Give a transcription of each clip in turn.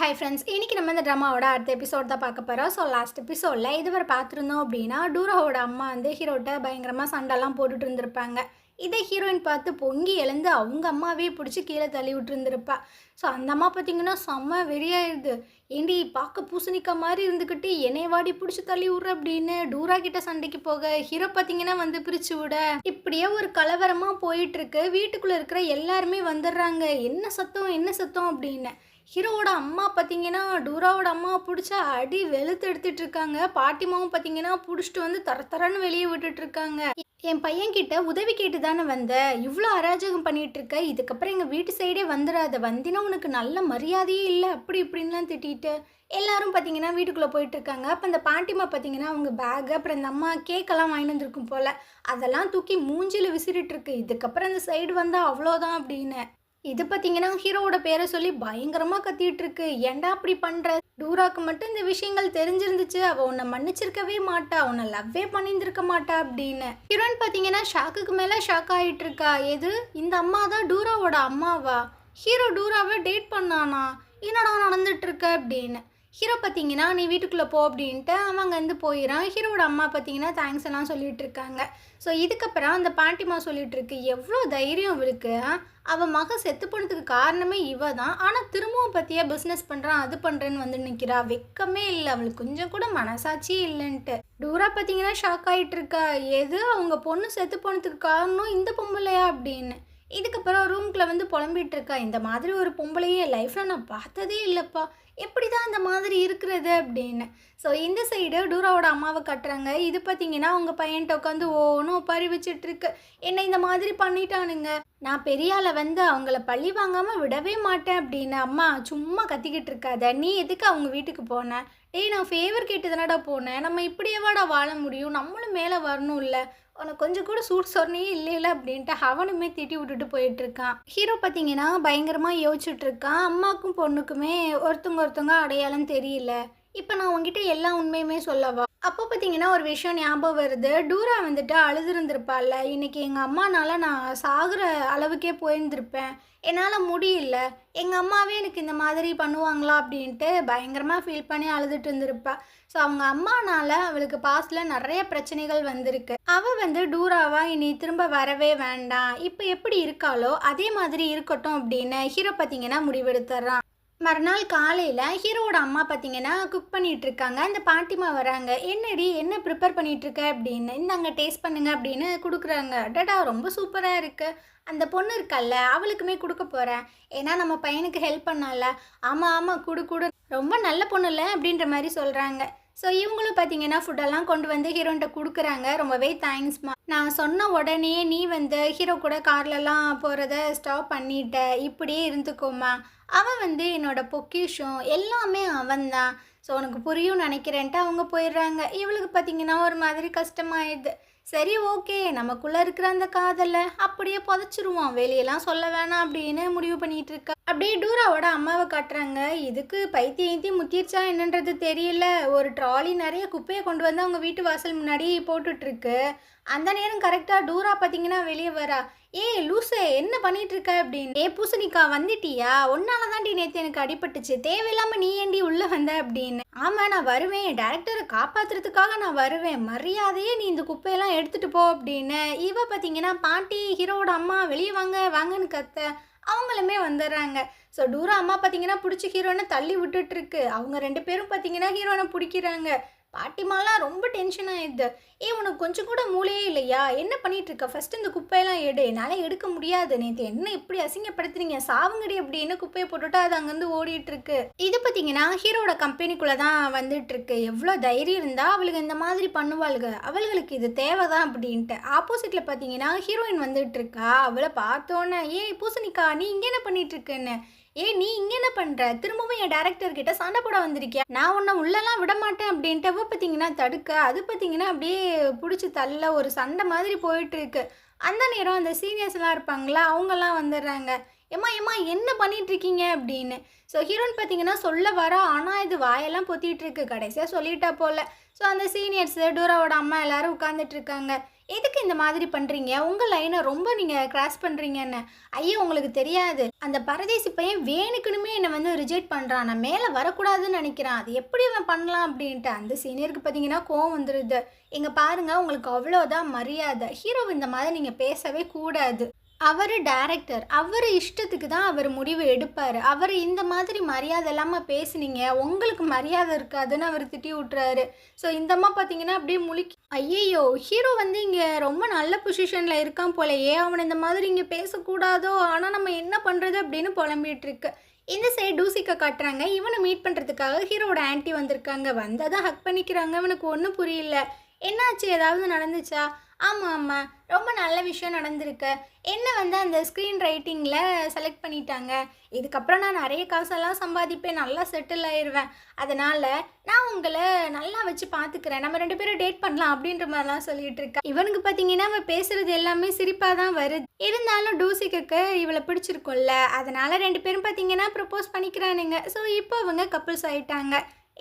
Hi friends, இன்னைக்கு நம்ம இந்த ட்ராமாவோட அடுத்த எபிசோட் தான் பார்க்க போகிறோம். ஸோ லாஸ்ட் எபிசோடில் இதுவரை பார்த்துருந்தோம் அப்படின்னா டூராவோட அம்மா வந்து ஹீரோட்ட பயங்கரமாக சண்டைலாம் போட்டுட்டு இருந்திருப்பாங்க. இதை ஹீரோயின் பார்த்து பொங்கி எழுந்து அவங்க அம்மாவே பிடிச்சி கீழே தள்ளி விட்டுருந்துருப்பா. ஸோ அந்த அம்மா பார்த்தீங்கன்னா செம்ம வெறியாயிருது. ஏண்டி பார்க்க பூசணிக்கா மாதிரி இருந்துக்கிட்டு என்னை வாடி பிடிச்சி தள்ளி விட்ற அப்படின்னு டூரா கிட்ட சண்டைக்கு போக ஹீரோ பார்த்தீங்கன்னா வந்து பிரித்து விட இப்படியே ஒரு கலவரமாக போயிட்டுருக்கு. வீட்டுக்குள்ளே இருக்கிற எல்லாருமே வந்துடுறாங்க. என்ன சத்தம் அப்படின்னு. ஹீரோவோட அம்மா பார்த்தீங்கன்னா டூராவோட அம்மாவை பிடிச்சா அடி வெளுத்து எடுத்துட்டு இருக்காங்க. பாட்டிமாவும் பார்த்தீங்கன்னா பிடிச்சிட்டு வந்து தரன்னு வெளியே விட்டுட்டு இருக்காங்க. என் பையன்கிட்ட உதவி கேட்டு தானே வந்த, இவ்வளோ அராஜகம் பண்ணிட்டு இருக்க, இதுக்கப்புறம் எங்கள் வீட்டு சைடே வந்துடாத, வந்தினா உனக்கு நல்ல மரியாதையே இல்லை அப்படி இப்படின்லாம் திட்டிட்டு எல்லாரும் பார்த்தீங்கன்னா வீட்டுக்குள்ளே போயிட்டு இருக்காங்க. அப்போ அந்த பாட்டிமா பார்த்தீங்கன்னா அவங்க பேக்கு அப்புறம் இந்த அம்மா கேக்கெல்லாம் வாங்கிட்டு வந்துருக்கும் போல் அதெல்லாம் தூக்கி மூஞ்சியில் விசிறிட்டு இருக்கு. இதுக்கப்புறம் இந்த சைடு வந்தால் அவ்வளோதான் அப்படின்னு. இது பார்த்தீங்கன்னா ஹீரோவோட பேரை சொல்லி பயங்கரமாக கத்திட்டு இருக்கு. ஏன்டா அப்படி பண்ணுற, டூராக்கு மட்டும் இந்த விஷயங்கள் தெரிஞ்சிருந்துச்சு அவள் உன்னை மன்னிச்சிருக்கவே மாட்டா, உன்னை லவ்வே பண்ணியிருந்திருக்க மாட்டா அப்படின்னு. ஹீரோயின் பார்த்தீங்கன்னா ஷாக்குக்கு மேலே ஷாக் ஆகிட்டு இருக்கா. எது, இந்த அம்மா தான் டூராவோட அம்மாவா? ஹீரோ டூராவை டேட் பண்ணானா? என்னடா நடந்துட்டு இருக்க அப்படின்னு. ஹீரோ பார்த்தீங்கன்னா நீ வீட்டுக்குள்ளே போ அப்படின்ட்டு அவங்க வந்து போயிடான். ஹீரோட அம்மா பார்த்தீங்கன்னா தேங்க்ஸ் எல்லாம் சொல்லிட்டு இருக்காங்க. ஸோ இதுக்கப்புறம் அந்த பாட்டிமா சொல்லிட்டு இருக்கு, எவ்வளோ தைரியம் அவளுக்கு, அவள் மக செத்து போனதுக்கு காரணமே இவ தான், ஆனால் திரும்பவும் பற்றியா பிஸ்னஸ் பண்ணுறான் அது பண்ணுறேன்னு வந்து நிற்கிறா. வெக்கமே இல்லை அவளுக்கு, கொஞ்சம் கூட மனசாட்சியே இல்லைன்ட்டு. டூரா பார்த்தீங்கன்னா ஷாக் ஆகிட்டு இருக்கா. எது, அவங்க பொண்ணு செத்து போனதுக்கு காரணம் இந்த பொம்பளையா அப்படின்னு. இதுக்கப்புறம் ரூம்குள்ளே வந்து புலம்பிகிட்டு இருக்கா. இந்த மாதிரி ஒரு பொம்பளையே லைஃப்பில் நான் பார்த்ததே இல்லைப்பா, எப்படி தான் இந்த மாதிரி இருக்கிறது அப்படின்னு. ஸோ இந்த சைடு டூராவோட அம்மாவை கட்டுறாங்க. இது பார்த்தீங்கன்னா அவங்க பையன்ட்ட உட்காந்து ஓன்னு ஒப்பாரி வச்சிட்ருக்கு. என்னை இந்த மாதிரி பண்ணிட்டானுங்க, நான் பெரியால வந்து அவங்கள பழி வாங்காமல் விடவே மாட்டேன் அப்படின்னு. அம்மா சும்மா கத்திக்கிட்டு இருக்காத, நீ எதுக்கு அவங்க வீட்டுக்கு போன? டேய், நான் ஃபேவர் கேட்டு தானடா போனேன், நம்ம இப்படியேவாடா வாழ முடியும், நம்மளும் மேலே வரணும் இல்லை, உனக்கு கொஞ்சம் கூட சூட் சொன்னையே இல்லை அப்படின்ட்டு அவனுமே திட்டி விட்டுட்டு போயிட்டுருக்கான். ஹீரோ பார்த்தீங்கன்னா பயங்கரமாக யோசிச்சுட்ருக்கான். அம்மாவுக்கும் பொண்ணுக்குமே ஒருத்தவங்க அடையாளம் தெரியல, இப்போ நான் உங்ககிட்ட எல்லா உண்மையுமே சொல்லவா? அப்போ பார்த்தீங்கன்னா ஒரு விஷயம் ஞாபகம் வருது. டூரா வந்துட்டு அழுதுருந்துருப்பாள்ல, இன்றைக்கி எங்கள் அம்மானால நான் சாகுற அளவுக்கே போயிருந்திருப்பேன், என்னால் முடியல, எங்கள் அம்மாவே எனக்கு இந்த மாதிரி பண்ணுவாங்களா அப்படின்ட்டு பயங்கரமாக ஃபீல் பண்ணி அழுதுட்டு இருந்திருப்பா. ஸோ அவங்க அம்மானால அவளுக்கு பாஸ்டில் நிறைய பிரச்சனைகள் வந்திருக்கு. அவள் வந்து டூராவா இனி திரும்ப வரவே வேண்டாம், இப்போ எப்படி இருக்காளோ அதே மாதிரி இருக்கட்டும் அப்படின்னு ஹீரோ பார்த்தீங்கன்னா முடிவெடுத்துறான். மறுநாள் காலையில் ஹீரோவோட அம்மா பார்த்தீங்கன்னா குக் பண்ணிகிட்ருக்காங்க. அந்த பாட்டிமா வராங்க. என்னடி என்ன ப்ரிப்பேர் பண்ணிகிட்ருக்க அப்படின்னு. இந்தாங்க டேஸ்ட் பண்ணுங்க அப்படின்னு கொடுக்குறாங்க. அடடா ரொம்ப சூப்பராக இருக்குது, அந்த பொண்ணு இருக்கல்ல அவளுக்குமே கொடுக்க போகிறேன், ஏன்னா நம்ம பையனுக்கு ஹெல்ப் பண்ணால. ஆமாம் குடு ரொம்ப நல்ல பொண்ணு இல்லை அப்படின்ற மாதிரி சொல்கிறாங்க. ஸோ இவங்களும் பார்த்தீங்கன்னா ஃபுட்டெல்லாம் கொண்டு வந்து ஹீரோன்ட்ட கொடுக்குறாங்க. ரொம்பவே தேங்க்ஸ்மா, நான் சொன்ன உடனே நீ வந்து ஹீரோ கூட கார்லலாம் போகிறத ஸ்டாப் பண்ணிட்ட, இப்படியே இருந்துக்கோமா, அவன் வந்து என்னோட பொக்கிஷம், எல்லாமே அவன்தான், ஸோ உனக்கு புரியும் நினைக்கிறேன்ட்டு அவங்க போயிடுறாங்க. இவளுக்கு பார்த்தீங்கன்னா ஒரு மாதிரி கஷ்டமாயிடுது. சரி ஓகே, நமக்குள்ளே இருக்கிற அந்த காதலை அப்படியே புதைச்சிருவோம், வெளியெல்லாம் சொல்ல வேணாம் அப்படின்னு முடிவு பண்ணிகிட்டு இருக்கா. அப்படியே டூராவோட அம்மாவை காட்டுறாங்க. இதுக்கு பைத்தியம் முத்திருச்சா என்னன்றது தெரியல, ஒரு ட்ராலி நிறைய குப்பையை கொண்டு வந்து அவங்க வீட்டு வாசல் முன்னாடி போட்டுட்ருக்கு. அந்த நேரம் கரெக்டாக டூரா பார்த்தீங்கன்னா வெளியே வரா. ஏய் லூசே, என்ன பண்ணிட்டு இருக்க அப்படின்னு. ஏ பூசணிக்கா வந்துட்டியா, ஒன்னால தாண்டி நேற்று எனக்கு அடிபட்டுச்சு, தேவையில்லாமல் நீ ஏண்டி உள்ளே வந்த அப்படின்னு. ஆமாம் நான் வருவேன், டேரக்டரை காப்பாற்றுறதுக்காக நான் வருவேன், மரியாதையே நீ இந்த குப்பையெல்லாம் எடுத்துகிட்டு போ அப்படின்னு. இவ பார்த்தீங்கன்னா பாட்டி ஹீரோவோட அம்மா வெளியே வாங்கன்னு கத்த அவங்களுமே வந்துடுறாங்க. ஸோ டூரா அம்மா பார்த்தீங்கன்னா பிடிச்சி ஹீரோனை தள்ளி விட்டுட்டுருக்கு. அவங்க ரெண்டு பேரும் பார்த்தீங்கன்னா ஹீரோனை பிடிக்கிறாங்க. பாட்டிமாலாம் ரொம்ப டென்ஷன் ஆயிடுது. உனக்கு கொஞ்சம் கூட மூளையே இல்லையா, என்ன பண்ணிட்டு இருக்க, ஃபர்ஸ்ட் இந்த குப்பையெல்லாம் எடு, என்னால் எடுக்க முடியாது, நேற்று என்ன இப்படி அசிங்கப்படுத்துறீங்க, சாவுங்கடி அப்படின்னு குப்பையை போட்டுட்டு அது அங்கேருந்து ஓடிட்டு இருக்கு. இது பார்த்தீங்கன்னா ஹீரோட கம்பெனிக்குள்ளே தான் வந்துட்டு இருக்கு. எவ்வளோ தைரியம் இருந்தால் அவளுக்கு இந்த மாதிரி பண்ணுவாளுங்க, அவளுக்கு இது தேவைதான் அப்படின்ட்டு. ஆப்போசிட்டில் பார்த்தீங்கன்னா ஹீரோயின் வந்துட்டு இருக்கா. அவளை பார்த்தோன்னே பூசணிக்கா நீ இங்கே என்ன பண்ணிட்டு இருக்குன்னு. நீ இங்கே என்ன பண்ணுற, திரும்பவும் என் டேரக்டர்கிட்ட சண்டை போட வந்திருக்கியா, நான் உன்னை உள்ளெல்லாம் விட மாட்டேன் அப்படின்ட்டு பார்த்தீங்கன்னா தடுக்க, அது பார்த்தீங்கன்னா அப்படியே பிடிச்சி தள்ள ஒரு சண்டை மாதிரி போயிட்டுருக்கு. அந்த நேரம் அந்த சீனியர்ஸ்லாம் இருப்பாங்களா அவங்கெல்லாம் வந்துடுறாங்க. ஏம்மா என்ன பண்ணிகிட்ருக்கீங்க அப்படின்னு. ஸோ ஹீரோயின் பார்த்தீங்கன்னா சொல்ல வரா, ஆனால் இது வாயெல்லாம் பொத்திகிட்ருக்கு, கடைசியாக சொல்லிட்டா போல். ஸோ அந்த சீனியர்ஸு டூராவோட அம்மா எல்லோரும் உட்காந்துட்ருக்காங்க. எதுக்கு இந்த மாதிரி பண்ணுறீங்க, உங்கள் லைனை ரொம்ப நீங்கள் கிராஸ் பண்ணுறீங்கன்னு. ஐயோ உங்களுக்கு தெரியாது, அந்த பரதேசி பையன் வேணுக்குனுமே என்னை வந்து ரிஜெக்ட் பண்ணுறான், நான் மேலே வரக்கூடாதுன்னு நினைக்கிறான், அது எப்படி அவன் பண்ணலாம் அப்படின்ட்டு அந்த சீனியருக்கு பார்த்தீங்கன்னா கோவம் வந்துடுது. இங்கே பாருங்கள், உங்களுக்கு அவ்வளோதான் மரியாதை, ஹீரோ இந்த மாதிரி நீங்கள் பேசவே கூடாது. அவர் டைரக்டர், அவர் இஷ்டத்துக்கு தான் அவர் முடிவு எடுப்பார். அவர் இந்த மாதிரி மரியாதை இல்லாமல் பேசுனீங்க, உங்களுக்கு மரியாதை இருக்காதுன்னு அவர் திட்டி விட்டுறாரு. ஸோ இந்த அம்மா பார்த்தீங்கன்னா அப்படியே முழிக்க, ஐயையோ ஹீரோ வந்து இங்கே ரொம்ப நல்ல பொசிஷனில் இருக்கான் போலயே, அவனை இந்த மாதிரி இங்கே பேசக்கூடாதோ, ஆனால் நம்ம என்ன பண்ணுறது அப்படின்னு புலம்பிகிட்டு இருக்கு. இந்த சைடு டூசிக்கா காட்டுறாங்க. இவனை மீட் பண்ணுறதுக்காக ஹீரோவோட ஆன்ட்டி வந்திருக்காங்க. வந்தால் தான் ஹக் பண்ணிக்கிறாங்க. இவனுக்கு ஒன்றும் புரியல. என்னாச்சு, ஏதாவது நடந்துச்சா? ஆமாம் ஆமாம், ரொம்ப நல்ல விஷயம் நடந்திருக்கு. என்ன வந்து அந்த ஸ்க்ரீன் ரைட்டிங்கில் செலக்ட் பண்ணிட்டாங்க. இதுக்கப்புறம் நான் நிறைய காசெல்லாம் சம்பாதிப்பேன், நல்லா செட்டில் ஆயிடுவேன். அதனால் நான் உங்களை நல்லா வச்சு பார்த்துக்கிறேன், நம்ம 2 பேரும் டேட் பண்ணலாம் அப்படின்ற மாதிரிலாம் சொல்லிட்டு இருக்கா. இவனுக்கு பார்த்தீங்கன்னா அவள் பேசுகிறது எல்லாமே சிரிப்பாக தான் வருது. இருந்தாலும் டூசிக்கு இவளை பிடிச்சிருக்கும்ல, அதனால் 2 பேரும் பார்த்தீங்கன்னா ப்ரப்போஸ் பண்ணிக்கிறானுங்க. ஸோ இப்போ அவங்க கப்புள்ஸ் ஆகிட்டாங்க.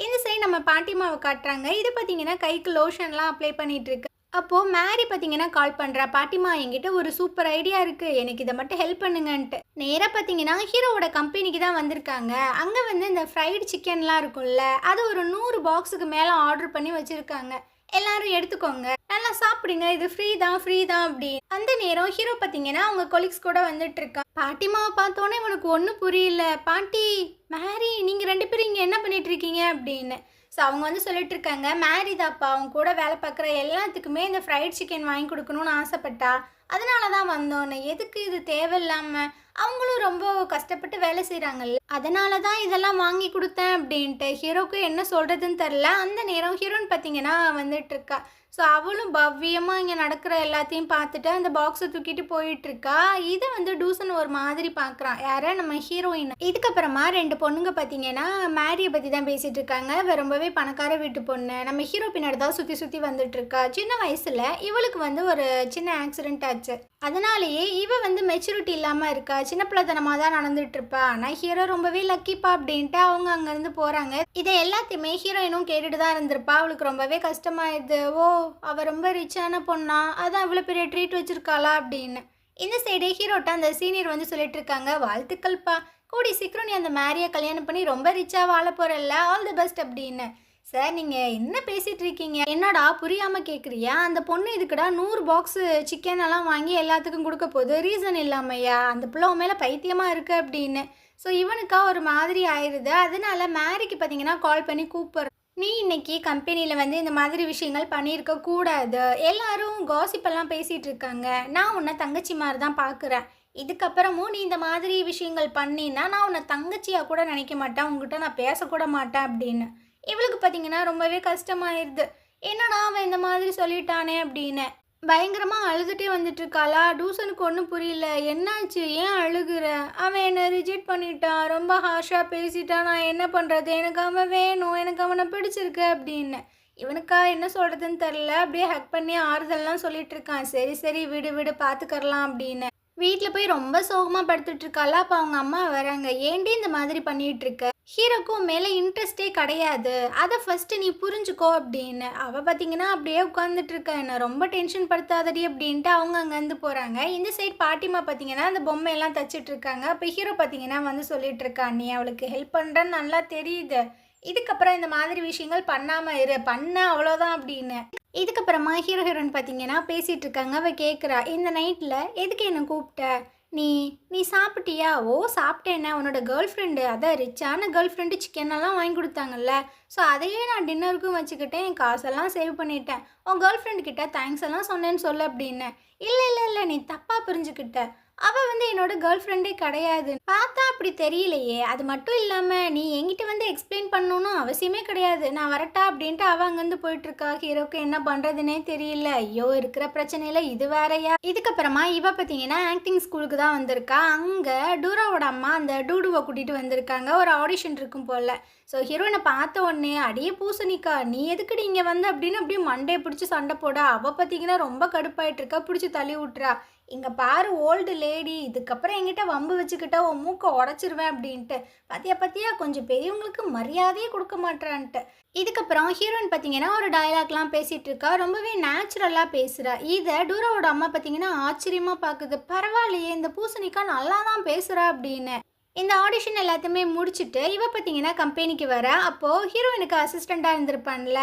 இந்த சைடு நம்ம பாட்டிமாவை காட்டுறாங்க. இது பார்த்தீங்கன்னா கைக்கு லோஷன்லாம் அப்ளை பண்ணிகிட்டு இருக்கு. அப்போது மேரி பார்த்தீங்கன்னா கால் பண்ணுறா. பாட்டிமா, என்கிட்ட ஒரு சூப்பர் ஐடியா இருக்குது, எனக்கு இதை மட்டும் ஹெல்ப் பண்ணுங்கன்ட்டு. நேராக பார்த்தீங்கன்னா ஹீரோவோட கம்பெனிக்கு தான் வந்திருக்காங்க. அங்கே வந்து இந்த ஃப்ரைடு சிக்கன்லாம் இருக்கும்ல, அது ஒரு 100 பாக்ஸுக்கு மேலே ஆர்டர் பண்ணி வச்சுருக்காங்க. எல்லாரும் எடுத்துக்கோங்க, நல்லா சாப்பிடுங்க, இது ஃப்ரீ தான் அப்படி. அந்த நேரம் ஹீரோ பார்த்தீங்கன்னா அவங்க கொலீக்ஸ் கூட வந்துட்டு இருக்கான். பாட்டிமாவை பார்த்தோன்னே இவனுக்கு ஒன்றும் புரியல. பாட்டி, மேரி, நீங்கள் 2 பேரும் இங்கே என்ன பண்ணிட்டு இருக்கீங்க அப்படின்னு. ஸோ அவங்க வந்து சொல்லிட்டு இருக்காங்க, மேரி தாப்பா அவங்க கூட வேலை பார்க்குற எல்லாத்துக்குமே இந்த ஃப்ரைட் சிக்கன் வாங்கி கொடுக்கணும்னு ஆசைப்பட்டா, அதனால தான் வந்தோன்னு. எதுக்கு இது தேவையில்லாமல், அவங்களும் ரொம்ப கஷ்டப்பட்டு வேலை செய்கிறாங்கல்ல, அதனால தான் இதெல்லாம் வாங்கி கொடுத்தேன் அப்படின்ட்டு. ஹீரோக்கு என்ன சொல்கிறதுன்னு தெரில. அந்த நேரம் ஹீரோன்னு பார்த்தீங்கன்னா வந்துட்டுருக்கா. ஸோ அவளும் பவ்யமாக இங்கே நடக்கிற எல்லாத்தையும் பார்த்துட்டு அந்த பாக்ஸை தூக்கிட்டு போயிட்டுருக்கா. இதை வந்து டூசன் ஒரு மாதிரி பார்க்குறான். யாரை, நம்ம ஹீரோயின். இதுக்கப்புறமா 2 பொண்ணுங்க பார்த்தீங்கன்னா மேரியை பற்றி தான் பேசிகிட்டு இருக்காங்க. ரொம்பவே பணக்கார வீட்டு பொண்ணு, நம்ம ஹீரோ பின்னாடி தான் சுற்றி வந்துட்டுருக்கா. சின்ன வயசில் இவளுக்கு வந்து ஒரு சின்ன ஆக்சிடென்ட் ஆச்சு. அதனாலேயே இவ வந்து மெச்சூரிட்டி இல்லாமல் இருக்கா, சின்ன பிள்ளைத்தனமாக தான் நடந்துட்டு இருப்பா. ஆனால் ஹீரோ ரொம்பவே லக்கிப்பா அப்படின்ட்டு அவங்க அங்கேருந்து போகிறாங்க. இதை எல்லாத்தையுமே ஹீரோயினும் கேட்டுட்டு தான் இருந்திருப்பா. அவளுக்கு ரொம்பவே கஷ்டமாயிடுது. ஓ, அவள் ரொம்ப ரிச்சான பொண்ணா, அதான் இவ்வளோ பெரிய ட்ரீட் வச்சுருக்காளா அப்படின்னு. இந்த சைடே ஹீரோட்ட அந்த சீனியர் வந்து சொல்லிட்டு இருக்காங்க, வாழ்த்துக்கள்ப்பா, கூடி சீக்கிரம் நீ அந்த மேரியை கல்யாணம் பண்ணி ரொம்ப ரிச்சாக வாழ போகிறல்ல, ஆல் தி பெஸ்ட் அப்படின்னு. சார், நீங்கள் என்ன பேசிகிட்டு இருக்கீங்க, என்னடா புரியாமல் கேட்குறியா? அந்த பொண்ணு இதுக்குடா 100 பாக்ஸு சிக்கன் எல்லாம் வாங்கி எல்லாத்துக்கும் கொடுக்க போகுது, ரீசன் இல்லாமையா? அந்த பிள்ளை மேலே பைத்தியமாக இருக்குது அப்படின்னு. ஸோ இவனுக்கா ஒரு மாதிரி ஆயிடுது. அதனால மேரிக்கு பார்த்தீங்கன்னா கால் பண்ணி கூப்பிட்ற, நீ இன்னைக்கு கம்பெனியில் வந்து இந்த மாதிரி விஷயங்கள் பண்ணியிருக்க கூடாது, எல்லாரும் காசிப்பெல்லாம் பேசிகிட்டு இருக்காங்க, நான் உன்னை தங்கச்சி மாதிரி தான் பார்க்குறேன், இதுக்கப்புறமும் நீ இந்த மாதிரி விஷயங்கள் பண்ணினா நான் உன்னை தங்கச்சியாக கூட நினைக்க மாட்டேன், உங்ககிட்ட நான் பேசக்கூட மாட்டேன் அப்படின்னு. இவளுக்கு பார்த்தீங்கன்னா ரொம்பவே கஷ்டமாயிருது. என்னடா அவன் இந்த மாதிரி சொல்லிட்டானே அப்படின்னு பயங்கரமாக அழுதுகிட்டே வந்துட்டுருக்காளா. டூசனுக்கு ஒன்றும் புரியல. என்னாச்சு, ஏன் அழுகுற? அவன் என்னை ரிஜெக்ட் பண்ணிட்டான், ரொம்ப ஹார்ஷாக பேசிட்டான், நான் என்ன பண்ணுறது, எனக்கு அவன் வேணும், எனக்கு அவனை பிடிச்சிருக்கு அப்படின்னு. இவனுக்கா என்ன சொல்கிறதுன்னு தெரில. அப்படியே ஹக் பண்ணி ஆறுதல்லாம் சொல்லிட்டு இருக்கான். சரி சரி விடு பார்த்துக்கறலாம் அப்படின்னு. வீட்டில் போய் ரொம்ப சோகமாக படுத்துட்ருக்காளா. அப்போ அவங்க அம்மா வராங்க. ஏண்டி இந்த மாதிரி பண்ணிகிட்ருக்க, ஹீரோக்கும் மேலே இன்ட்ரெஸ்டே கிடையாது, அதை ஃபஸ்ட்டு நீ புரிஞ்சுக்கோ அப்படின்னு. அவள் பார்த்தீங்கன்னா அப்படியே உட்காந்துட்ருக்கா. என்ன ரொம்ப டென்ஷன் படுத்தாதடி அப்படின்ட்டு அவங்க அங்கேருந்து போகிறாங்க. இந்த சைட் பாட்டிமா பார்த்தீங்கன்னா அந்த பொம்மையெல்லாம் தச்சிட்ருக்காங்க. அப்போ ஹீரோ பார்த்தீங்கன்னா வந்து சொல்லிகிட்ருக்கா, நீ அவளுக்கு ஹெல்ப் பண்ணுறன்னு நல்லா தெரியுது, இதுக்கப்புறம் இந்த மாதிரி விஷயங்கள் பண்ணாமல் இரு, பண்ண அவ்வளோதான் அப்படின்னு. இதுக்கப்புறமா ஹீரோயின் பார்த்தீங்கன்னா பேசிகிட்டு இருக்காங்க. அவள் கேட்குறா, இந்த நைட்டில் எதுக்கு என்னை கூப்பிட்ட, நீ சாப்பிட்டியா? ஓ சாப்பிட்டேன்னா, உன்னோட கேர்ள் ஃப்ரெண்டு, அதான் ரிச்சான கேர்ள் ஃப்ரெண்டு சிக்கனெல்லாம் வாங்கி கொடுத்தாங்கல்ல, ஸோ அதையே நான் டின்னருக்கும் வச்சுக்கிட்டேன், என் காசெல்லாம் சேவ் பண்ணிட்டேன், உன் கேர்ள் ஃப்ரெண்டுக்கிட்ட தேங்க்ஸ் எல்லாம் சொன்னேன்னு சொல்லு அப்படின்னு. இல்லை நீ தப்பாக புரிஞ்சுக்கிட்ட, அவள் வந்து என்னோட கேர்ள் ஃப்ரெண்டே கிடையாது, பார்த்தா அப்படி தெரியலையே, அது மட்டும் இல்லாமல் நீ என்கிட்ட வந்து எக்ஸ்பிளைன் பண்ணணும்னு அவசியமே கிடையாது, நான் வரட்டா அப்படின்ட்டு அவள் அங்கேருந்து போயிட்டுருக்கா. ஹீரோக்கு என்ன பண்ணுறதுனே தெரியல. ஐயோ, இருக்கிற பிரச்சனையில் இது வேறையா. இதுக்கப்புறமா இவ பார்த்தீங்கன்னா ஆக்டிங் ஸ்கூலுக்கு தான் வந்திருக்கா. அங்கே டூராவோட அம்மா அந்த டூடுவை கூட்டிகிட்டு வந்திருக்காங்க. ஒரு ஆடிஷன் இருக்கும் போல். ஸோ ஹீரோயினை பார்த்த உடனே, அடியே பூசணிக்கா, நீ எதுக்குடி இங்கே வந்து அப்படின்னு அப்படியே மண்டையை பிடிச்சி சண்டை போட. அவள் பார்த்தீங்கன்னா ரொம்ப கடுப்பாயிட்டு இருக்கா, பிடிச்சி தள்ளி விட்டுறா. இங்கே பாரு ஓல்டு லேடி, இதுக்கப்புறம் என்கிட்ட வம்பு வச்சுக்கிட்ட உன் மூக்கை உடச்சிருவேன் அப்படின்ட்டு. பாத்தியா பாத்தியா, கொஞ்சம் பெரியவங்களுக்கு மரியாதையே கொடுக்க மாட்டான்ட்டு. இதுக்கப்புறம் ஹீரோயின் பார்த்தீங்கன்னா ஒரு டயலாக்லாம் பேசிகிட்டு இருக்கா, ரொம்பவே நேச்சுரலாக பேசுகிறா. இதை டூராவோட அம்மா பார்த்தீங்கன்னா ஆச்சரியமாக பார்க்குது. பரவாயில்லையே, இந்த பூசணிக்கா நல்லா தான் பேசுகிறா அப்படின்னு. இந்த ஆடிஷன் எல்லாத்தையுமே முடிச்சுட்டு இவ பார்த்தீங்கன்னா கம்பெனிக்கு வர. அப்போது ஹீரோயினுக்கு அசிஸ்டண்ட்டாக இருந்திருப்பான்ல,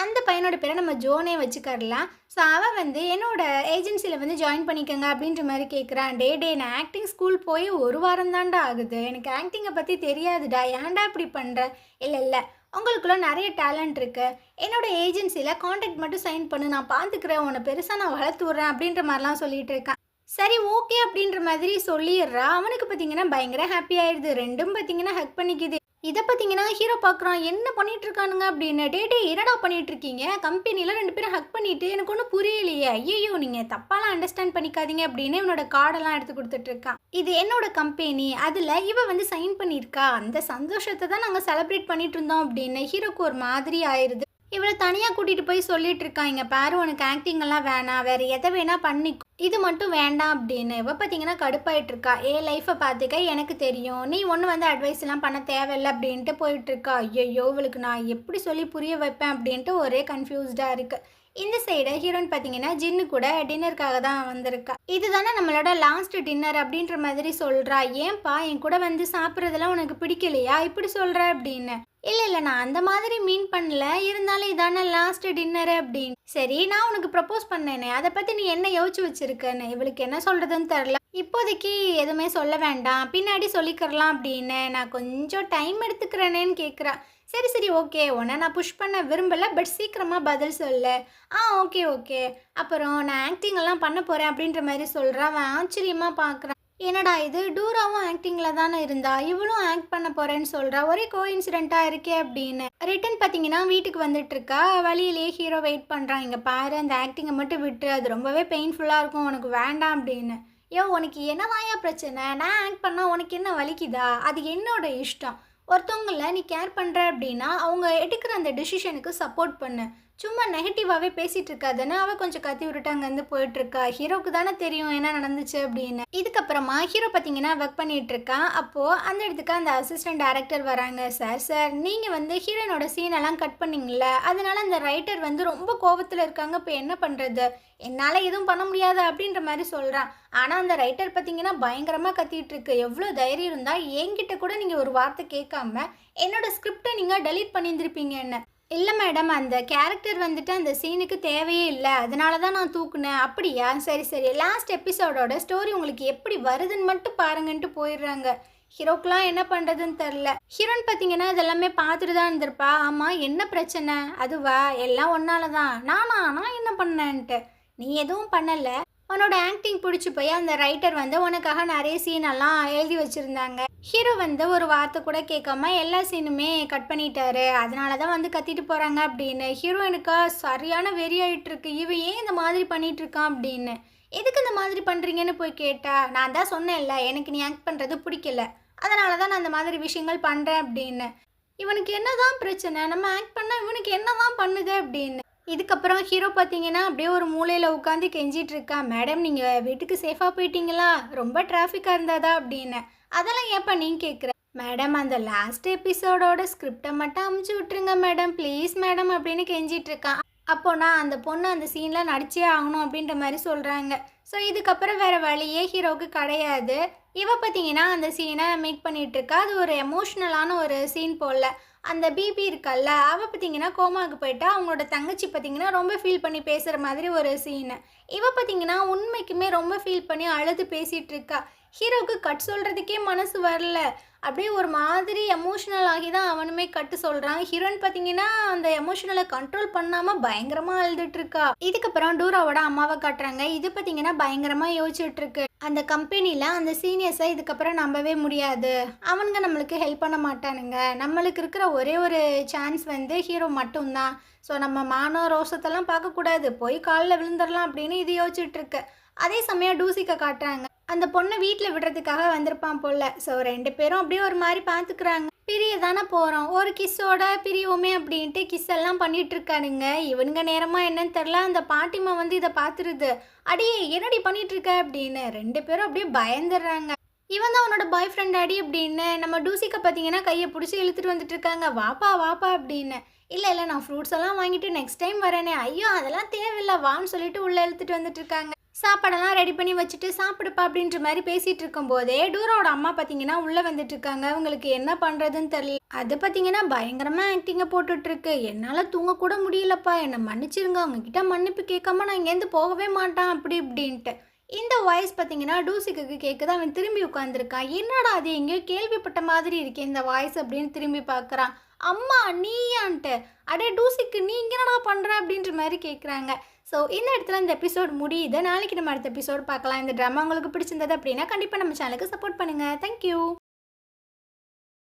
அந்த பையனோட பேரை நம்ம ஜோனே வச்சுக்கரலாம். ஸோ அவன் வந்து என்னோட ஏஜென்சியில் வந்து ஜாயின் பண்ணிக்கோங்க அப்படின்ற மாதிரி கேட்குறான். டே நான் ஆக்டிங் ஸ்கூல் போய் ஒரு வாரம் தாண்டா ஆகுது, எனக்கு ஆக்டிங்கை பற்றி தெரியாதுடா, ஏன்டா இப்படி பண்ணுற? இல்லை உங்களுக்குள்ள நிறைய டேலண்ட் இருக்குது, என்னோட ஏஜென்சியில் கான்ட்ராக்ட் மட்டும் சைன் பண்ணு, நான் பார்த்துக்கிறேன், உன்னை பெருசாக நான் வளர்த்து விட்றேன் அப்படின்ற மாதிரிலாம் சொல்லிட்டு இருக்கான். சரி ஓகே அப்படின்ற மாதிரி சொல்லிடுறா. அவனுக்கு பார்த்தீங்கன்னா பயங்கர ஹாப்பி ஆயிடுது. ரெண்டும் பார்த்தீங்கன்னா ஹக் பண்ணிக்குது. இதை பார்த்தீங்கன்னா ஹீரோ பார்க்குறான், என்ன பண்ணிட்டு இருக்கானுங்க அப்படின்னு. டே என்னடா பண்ணிட்டு இருக்கீங்க? கம்பெனியில் 2 பேரும் ஹக் பண்ணிட்டு எனக்கு ஒன்றும் புரியலையே. ஐயோ நீங்கள் தப்பாலாம் அண்டர்ஸ்டாண்ட் பண்ணிக்காதீங்க அப்படின்னு இவனோட கார்டெல்லாம் எடுத்து கொடுத்துட்டு இருக்கான். இது என்னோட கம்பெனி, அதில் இவ வந்து சைன் பண்ணியிருக்கா, அந்த சந்தோஷத்தை தான் நாங்கள் செலிப்ரேட் பண்ணிட்டு இருந்தோம் அப்படின்னு ஹீரோக்கு ஒரு மாதிரி ஆயிடுது. இவளை தனியாக கூட்டிகிட்டு போய் சொல்லிட்டு இருக்கான், இங்கே பாரு உனக்கு ஆக்டிங் எல்லாம் வேணாம், வேறு எதை வேணா பண்ணிக்கோ, இது மட்டும் வேண்டாம் அப்படின்னு. இவ பார்த்தீங்கன்னா கடுப்பாயிட்டு இருக்கா. லைஃப்பை பார்த்துக்க எனக்கு தெரியும், நீ ஒன்று வந்து அட்வைஸ் எல்லாம் பண்ண தேவையில்லை அப்படின்ட்டு போயிட்டு இருக்கா. ஐயோ இவளுக்கு நான் எப்படி சொல்லி புரிய வைப்பேன் அப்படின்ட்டு ஒரே கன்ஃபியூஸ்டாக இருக்கு. இந்த சைடு ஹீரோயின் பார்த்தீங்கன்னா ஜின்னு கூட டின்னருக்காக தான் வந்திருக்கா. இதுதானே நம்மளோட லாஸ்ட் டின்னர் அப்படின்ற மாதிரி சொல்கிறா. ஏன்பா என் கூட வந்து சாப்பிட்றதெல்லாம் உனக்கு பிடிக்கலையா இப்படி சொல்கிற அப்படின்னு. இல்லை நான் அந்த மாதிரி மீன் பண்ணல, இருந்தாலும் இதான லாஸ்ட் டின்னரு அப்படின்னு. சரி நான் உனக்கு ப்ரப்போஸ் பண்ணேனே, அதை பற்றி நீ என்ன யோசிச்சு வச்சிருக்கேன்னு. இவளுக்கு என்ன சொல்கிறதுன்னு தெரில. இப்போதைக்கு எதுவுமே சொல்ல வேண்டாம், பின்னாடி சொல்லிக்கிறலாம் அப்படின்னு. நான் கொஞ்சம் டைம் எடுத்துக்கிறேனேன்னு கேட்குறா. சரி ஓகே, உன்னை நான் புஷ் பண்ண விரும்பலை, பட் சீக்கிரமாக பதில் சொல்லு. ஓகே அப்புறம் நான் ஆக்டிங் எல்லாம் பண்ண போகிறேன் அப்படின்ற மாதிரி சொல்கிறான். அவன் ஆச்சரியமாக பார்க்குறான். என்னடா இது, டூராவும் ஆக்டிங்கில் தானே இருந்தா, இவளும் ஆக்ட் பண்ண போகிறேன்னு சொல்கிறா, ஒரே கோஇன்சிடெண்ட்டாக இருக்கே அப்படின்னு. ரிட்டன் பார்த்தீங்கன்னா வீட்டுக்கு வந்துட்டுருக்கா. வழியிலேயே ஹீரோ வெயிட் பண்ணுறான். இங்கே பாரு அந்த ஆக்டிங்கை மட்டும் விட்டு, அது ரொம்பவே பெயின்ஃபுல்லாக இருக்கும், உனக்கு வேண்டாம் அப்படின்னு. உனக்கு என்னவாயா பிரச்சனை? நான் ஆக்ட் பண்ணால் உனக்கு என்ன வலிக்குதா? அது என்னோட இஷ்டம். ஒருத்தவங்கள நீ கேர் பண்ணுற அப்படின்னா அவங்க எடுக்கிற அந்த டெசிஷனுக்கு சப்போர்ட் பண்ணு. சும்மா நெகட்டிவாகவே பேசிகிட்டு இருக்காதுன்னு அவள் கொஞ்சம் கத்தி விட்டுட்டு அங்கேருந்து போயிட்டுருக்கா. ஹீரோக்கு தானே தெரியும் என்ன நடந்துச்சு அப்படின்னு. இதுக்கப்புறமா ஹீரோ பார்த்தீங்கன்னா ஒர்க் பண்ணிகிட்ருக்கான். அப்போது அந்த இடத்துக்கு அந்த அசிஸ்டன்ட் டைரக்டர் வராங்க. சார் நீங்கள் வந்து ஹீரோனோட சீனெல்லாம் கட் பண்ணிங்கள, அதனால அந்த ரைட்டர் வந்து ரொம்ப கோபத்தில் இருக்காங்க, இப்போ என்ன பண்ணுறது, என்னால் எதுவும் பண்ண முடியாது அப்படின்ற மாதிரி சொல்கிறான். ஆனால் அந்த ரைட்டர் பார்த்தீங்கன்னா பயங்கரமாக கத்திகிட்ருக்கு. எவ்வளோ தைரியம் இருந்தால் என்கிட்ட கூட நீங்கள் ஒரு வார்த்தை கேட்காம என்னோடய ஸ்கிரிப்டை நீங்கள் டெலீட் பண்ணியிருந்திருப்பீங்க என்ன. இல்லை மேடம், அந்த கேரக்டர் வந்துட்டு அந்த சீனுக்கு தேவையே இல்லை, அதனால தான் நான் தூக்குனேன். அப்படியா, சரி லாஸ்ட் எபிசோடோட ஸ்டோரி உங்களுக்கு எப்படி வருதுன்னு மட்டும் பாருங்கன்ட்டு போயிடுறாங்க. ஹீரோக்கெலாம் என்ன பண்ணுறதுன்னு தெரில. ஹீரோன்னு பார்த்தீங்கன்னா இதெல்லாமே பார்த்துட்டு தான் இருந்திருப்பா. ஆமாம் என்ன பிரச்சனை? அதுவா, எல்லாம் ஒன்னால தான். நான் என்ன பண்ணேன்ட்டு. நீ எதுவும் பண்ணலை, உன்னோட ஆக்டிங் பிடிச்சி போய் அந்த ரைட்டர் வந்து உனக்காக நிறைய சீனெல்லாம் எழுதி வச்சுருந்தாங்க. ஹீரோ வந்து ஒரு வார்த்தை கூட கேட்காம எல்லா சீனுமே கட் பண்ணிட்டாரு, அதனால தான் வந்து கத்திட்டு போகிறாங்க அப்படின்னு. ஹீரோயினுக்கா சரியான வெறி ஆகிட்டுருக்கு. இவன் ஏன் இந்த மாதிரி பண்ணிகிட்ருக்கான் அப்படின்னு. எதுக்கு இந்த மாதிரி பண்ணுறீங்கன்னு போய் கேட்டா, நான் தான் சொன்னேன்ல எனக்கு நீ ஆக்ட் பண்ணுறது பிடிக்கல, அதனால தான் நான் அந்த மாதிரி விஷயங்கள் பண்ணுறேன் அப்படின்னு. இவனுக்கு என்ன தான் பிரச்சனை, நம்ம ஆக்ட் பண்ணால் இவனுக்கு என்ன தான் பண்ணுது அப்படின்னு. இதுக்கப்புறம் ஹீரோ பார்த்தீங்கன்னா அப்படியே ஒரு மூலையில் உட்காந்து கெஞ்சிட்டு இருக்கா. மேடம் நீங்கள் வீட்டுக்கு சேஃபாக போயிட்டீங்களா, ரொம்ப டிராஃபிக்காக இருந்ததா அப்படின்னு. அதெல்லாம் ஏப்பா நீங்கள் கேட்குற? மேடம் அந்த லாஸ்ட் எபிசோடோட ஸ்கிரிப்டை மட்டும் அமுச்சு விட்டுருங்க மேடம், ப்ளீஸ் மேடம் அப்படின்னு கெஞ்சிட்டு இருக்கான். அப்போ நான் அந்த பொண்ணு அந்த சீனில் நடிச்சே ஆகணும் அப்படின்ற மாதிரி சொல்கிறாங்க. ஸோ இதுக்கப்புறம் வேறு வழியே ஹீரோவுக்கு கிடையாது. இவ பார்த்தீங்கன்னா அந்த சீனை மேக் பண்ணிகிட்ருக்கா. அது ஒரு எமோஷ்னலான ஒரு சீன் போல். அந்த பிபி இருக்கல்ல, அவள் பார்த்தீங்கன்னா கோமாவுக்கு போயிட்டா. அவங்களோட தங்கச்சி பார்த்தீங்கன்னா ரொம்ப ஃபீல் பண்ணி பேசுகிற மாதிரி ஒரு சீனு. இவ பார்த்தீங்கன்னா உண்மைக்குமே ரொம்ப ஃபீல் பண்ணி அழுது பேசிகிட்டு இருக்கா. ஹீரோவுக்கு கட் சொல்கிறதுக்கே மனசு வரல. அப்படியே ஒரு மாதிரி எமோஷ்னல் ஆகி தான் அவனுமே கட்டு சொல்கிறான். ஹீரோயின் பார்த்தீங்கன்னா அந்த எமோஷனலை கண்ட்ரோல் பண்ணாமல் பயங்கரமாக அழுதுட்டுருக்கா. இதுக்கப்புறம் டூராவோட அம்மாவை காட்டுறாங்க. இது பார்த்தீங்கன்னா பயங்கரமாக யோசிச்சுட்ருக்கு. அந்த கம்பெனியில் அந்த சீனியர்ஸை இதுக்கப்புறம் நம்பவே முடியாது, அவனுங்க நம்மளுக்கு ஹெல்ப் பண்ண மாட்டானுங்க, நம்மளுக்கு இருக்கிற ஒரே ஒரு சான்ஸ் வந்து ஹீரோ மட்டும்தான். ஸோ நம்ம மானம் ரோசத்தெல்லாம் பார்க்கக்கூடாது, போய் காலில் விழுந்துடலாம் அப்படின்னு இது யோசிச்சுட்ருக்கு. அதே சமயம் டூசிக்க காட்டுறாங்க. அந்த பொண்ணை வீட்டில் விடுறதுக்காக வந்திருப்பான் போல். ஸோ 2 பேரும் அப்படியே ஒரு மாதிரி பார்த்துக்குறாங்க. பிரிய தானே போகிறோம், ஒரு கிஸ்ஸோட பிரிவோமே அப்படின்ட்டு கிஸ் எல்லாம் பண்ணிட்டு இருக்கானுங்க. இவனுங்க நேரமா என்னன்னு தெரில, அந்த பாட்டிமா வந்து இதை பார்த்துருது. அடி என்னடி பண்ணிட்டு இருக்க அப்படின்னு 2 பேரும் அப்படியே பயந்துடுறாங்க. இவன் தான் அவனோட பாய் ஃப்ரெண்ட் அடி அப்படின்னு. நம்ம டூசிக்க பார்த்தீங்கன்னா கையை பிடிச்சி இழுத்துட்டு வந்துட்டு இருக்காங்க. வாப்பா வாப்பா அப்படின்னு. இல்லை இல்லை நான் ஃப்ரூட்ஸ் எல்லாம் வாங்கிட்டு நெக்ஸ்ட் டைம் வரேனே. ஐயோ அதெல்லாம் தேவையில்லை வான்னு சொல்லிட்டு உள்ளே இழுத்துட்டு வந்துட்டு இருக்காங்க. சாப்பாடெல்லாம் ரெடி பண்ணி வச்சுட்டு சாப்பிடுப்பா அப்படின்ற மாதிரி பேசிகிட்டு இருக்கும்போதே டூரோட அம்மா பார்த்தீங்கன்னா உள்ளே வந்துட்டு இருக்காங்க. அவங்களுக்கு என்ன பண்ணுறதுன்னு தெரியல. அது பார்த்தீங்கன்னா பயங்கரமாக ஆக்டிங்கை போட்டுட்ருக்கு. என்னால் தூங்கக்கூட முடியலப்பா, என்னை மன்னிச்சிருங்க, அவங்கக்கிட்ட மன்னிப்பு கேட்காம நான் இங்கேருந்து போகவே மாட்டேன் அப்படி இப்படின்ட்டு. இந்த வாய்ஸ் பார்த்தீங்கன்னா டூசிக்கு கேட்குது. அவன் திரும்பி உட்காந்துருக்கான். என்னடா அது எங்கேயோ கேள்விப்பட்ட மாதிரி இருக்கே இந்த வாய்ஸ் அப்படின்னு திரும்பி பார்க்குறான். அம்மா நீயான்ட்டு. அடே டூசிக்கு நீ இங்கே என்னடா பண்ணுற அப்படின்ற மாதிரி கேட்குறாங்க. ஸோ இந்த இடத்துல இந்த எபிசோட் முடியுது. நாளைக்கு நம்ம அடுத்த எபிசோட் பார்க்கலாம். இந்த ட்ராமா உங்களுக்கு பிடிச்சிருந்தது அப்படின்னா கண்டிப்பாக நம்ம சேனலுக்கு சப்போர்ட் பண்ணுங்கள். தேங்க்யூ.